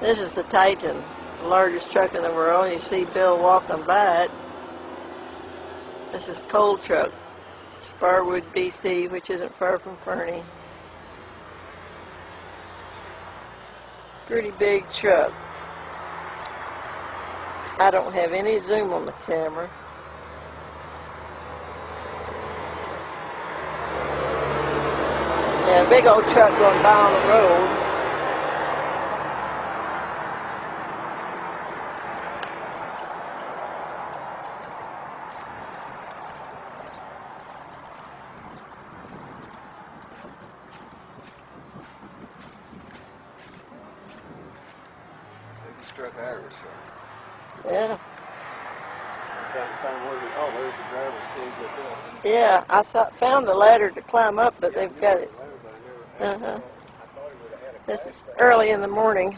This is the Titan, the largest truck in the world. You see Bill walking by it. This is a coal truck, Sparwood, BC, which isn't far from Fernie. Pretty big truck. I don't have any zoom on the camera. Yeah, a big old truck going by on the road. Struck Irish. Yeah. I'm trying to find where oh, there's the driver's seat. Yeah, I found the ladder to climb up, but they've got it. This is early in the morning.